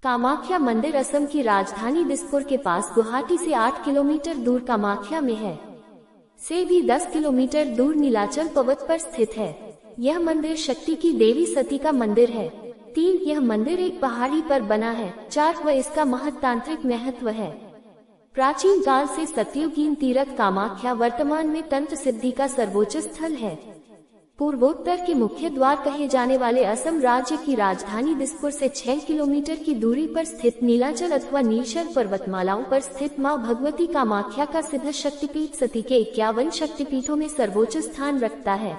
कामाख्या मंदिर असम की राजधानी दिसपुर के पास गुवाहाटी से 8 किलोमीटर दूर कामाख्या में है। से भी 10 किलोमीटर दूर नीलाचल पर्वत पर स्थित है। यह मंदिर शक्ति की देवी सती का मंदिर है। 3 यह मंदिर एक पहाड़ी पर बना है। 4 इसका महत्तांत्रिक महत्व है। प्राचीन काल से सत्ययुगीन तीर्थ कामाख्या वर्तमान में तंत्र सिद्धि का सर्वोच्च स्थल है। पूर्वोत्तर के मुख्य द्वार कहे जाने वाले असम राज्य की राजधानी दिसपुर से 6 किलोमीटर की दूरी पर स्थित नीलाचल अथवा नीलशर पर्वतमालाओं पर स्थित मां भगवती कामाख्या का सिद्ध शक्तिपीठ सती के 51 शक्तिपीठों में सर्वोच्च स्थान रखता है।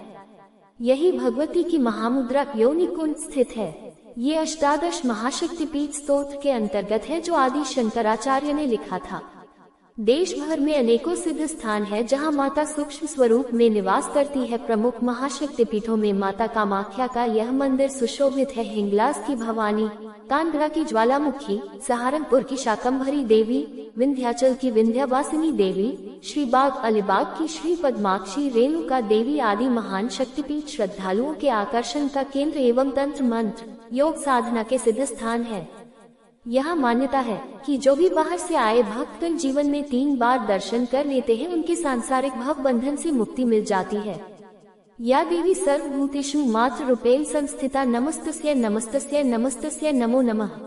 यही भगवती की महामुद्रा योनि कुंड स्थित है। ये अष्टादश महाशक्तिपीठ स्तोत्र के अंतर्गत है जो आदि शंकराचार्य ने लिखा था। देश भर में अनेकों सिद्ध स्थान है जहां माता सूक्ष्म स्वरूप में निवास करती है। प्रमुख महाशक्तिपीठों में माता कामाख्या का यह मंदिर सुशोभित है। हिंगलाज की भवानी, कांगड़ा की ज्वालामुखी, सहारनपुर की शाकंभरी देवी, विंध्याचल की विंध्यवासिनी देवी, श्रीबाग अलीबाग की श्री पद्माक्षी, रेणुका देवी आदि महान शक्तिपीठ श्रद्धालुओं के आकर्षण का केंद्र एवं तंत्र मंत्र योग साधना के सिद्ध स्थान है। यह मान्यता है कि जो भी बाहर से आए भक्तगण जीवन में 3 बार दर्शन कर लेते हैं उनके सांसारिक भव बंधन से मुक्ति मिल जाती है। या देवी सर्वभूतेषु मात्र रूपेण संस्थिता नमस्तस्यै नमस्तस्यै नमस्तस्यै नमो नमः।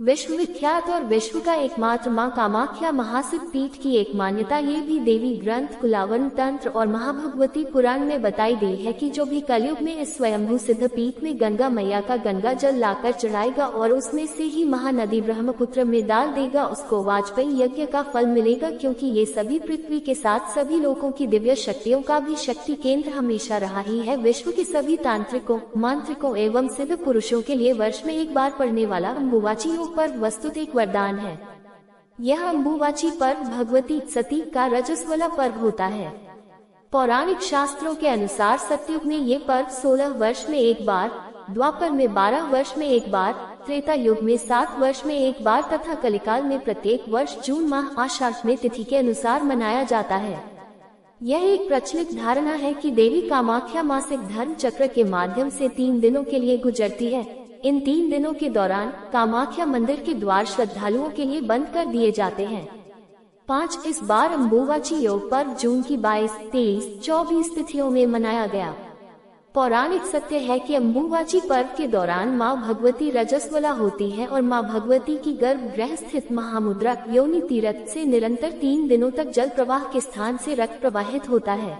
विश्वविख्यात और विश्व का एकमात्र मां कामाख्या महासिद्ध पीठ की एक मान्यता ये भी देवी ग्रंथ कुलावन तंत्र और महाभगवती पुराण में बताई गई है कि जो भी कलयुग में इस स्वयंभू सिद्ध पीठ में गंगा मैया का गंगा जल लाकर चढ़ाएगा और उसमें से ही महानदी ब्रह्मपुत्र में डाल देगा उसको वाजपेयी यज्ञ का फल मिलेगा, क्योंकि ये सभी पृथ्वी के साथ सभी लोगों की दिव्य शक्तियों का भी शक्ति केंद्र हमेशा रहा ही है। विश्व के सभी तांत्रिकों, मांत्रिकों एवं सिद्ध पुरुषों के लिए वर्ष में एक बार पड़ने वाला अम्बुवाची पर्व वस्तुत एक वरदान है। यह अम्बुवाची पर्व भगवती सती का रजस्वला पर्व होता है। पौराणिक शास्त्रों के अनुसार सतयुग में ये पर्व 16 वर्ष में एक बार, द्वापर में 12 वर्ष में एक बार, त्रेता युग में 7 वर्ष में एक बार तथा कलिकाल में प्रत्येक वर्ष जून माह आषाढ़ में तिथि के अनुसार मनाया जाता है। यह एक प्रचलित धारणा है कि देवी कामाख्या मासिक धर्म चक्र के माध्यम से 3 दिनों के लिए गुजरती है। इन 3 दिनों के दौरान कामाख्या मंदिर के द्वार श्रद्धालुओं के लिए बंद कर दिए जाते हैं। 5 इस बार अम्बुवाची योग पर्व जून की 22, 23, 24 तिथियों में मनाया गया। पौराणिक सत्य है कि अम्बुवाची पर्व के दौरान मां भगवती रजस्वला होती है और मां भगवती की गर्भगृह स्थित महामुद्रा योनि तीर्थ से निरंतर 3 दिनों तक जल प्रवाह के स्थान से रक्त प्रवाहित होता है।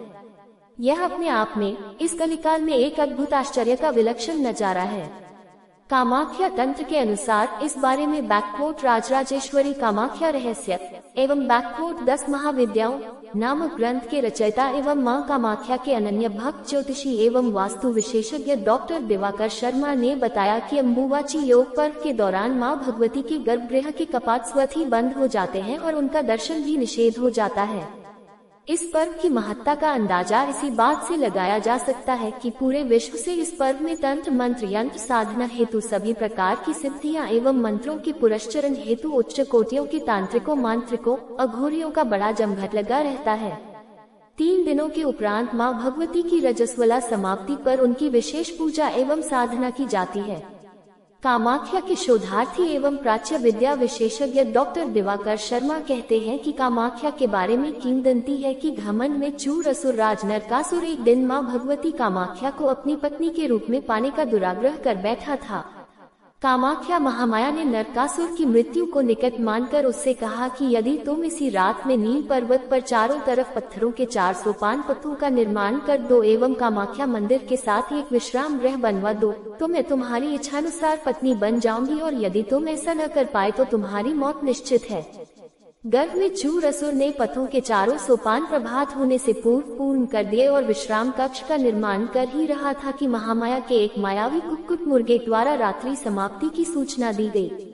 यह अपने आप में इस कलिकाल में एक अद्भुत आश्चर्य का विलक्षण नजारा है। कामाख्या तंत्र के अनुसार इस बारे में राजराजेश्वरी कामाख्या रहस्य एवं 10 महाविद्याओं नामक ग्रंथ के रचयिता एवं मां कामाख्या के अनन्य भक्त ज्योतिषी एवं वास्तु विशेषज्ञ डॉक्टर दिवाकर शर्मा ने बताया कि अम्बुवाची योग पर्व के दौरान मां भगवती के गर्भगृह के कपाट स्वतः ही बंद हो जाते हैं और उनका दर्शन भी निषेध हो जाता है। इस पर्व की महत्ता का अंदाजा इसी बात से लगाया जा सकता है कि पूरे विश्व से इस पर्व में तंत्र मंत्र यंत्र साधना हेतु सभी प्रकार की सिद्धियां एवं मंत्रों के पुरस्चरण हेतु उच्च कोटियों के तांत्रिकों, मांत्रिकों, अघोरियों का बड़ा जमघट लगा रहता है। 3 दिनों के उपरांत मां भगवती की रजस्वला समाप्ति पर उनकी विशेष पूजा एवं साधना की जाती है। कामाख्या के शोधार्थी एवं प्राच्य विद्या विशेषज्ञ डॉक्टर दिवाकर शर्मा कहते हैं कि कामाख्या के बारे में किंवदंती है कि घमंड में चूर असुर राज नरकासुर एक दिन मां भगवती कामाख्या को अपनी पत्नी के रूप में पाने का दुराग्रह कर बैठा था। कामाख्या महामाया ने नरकासुर की मृत्यु को निकट मानकर उससे कहा कि यदि तुम इसी रात में नील पर्वत पर चारों तरफ पत्थरों के 405 पत्थरों का निर्माण कर दो एवं कामाख्या मंदिर के साथ एक विश्राम गृह बनवा दो तो मैं तुम्हारी इच्छानुसार पत्नी बन जाऊंगी, और यदि तुम ऐसा न कर पाए तो तुम्हारी मौत निश्चित है। गर्भ में चूर असुर ने पत्थरों के 4 सोपान प्रभात होने से पूर्ण कर दिए और विश्राम कक्ष का निर्माण कर ही रहा था कि महामाया के एक मायावी कुक्कुट मुर्गे द्वारा रात्रि समाप्ति की सूचना दी गई।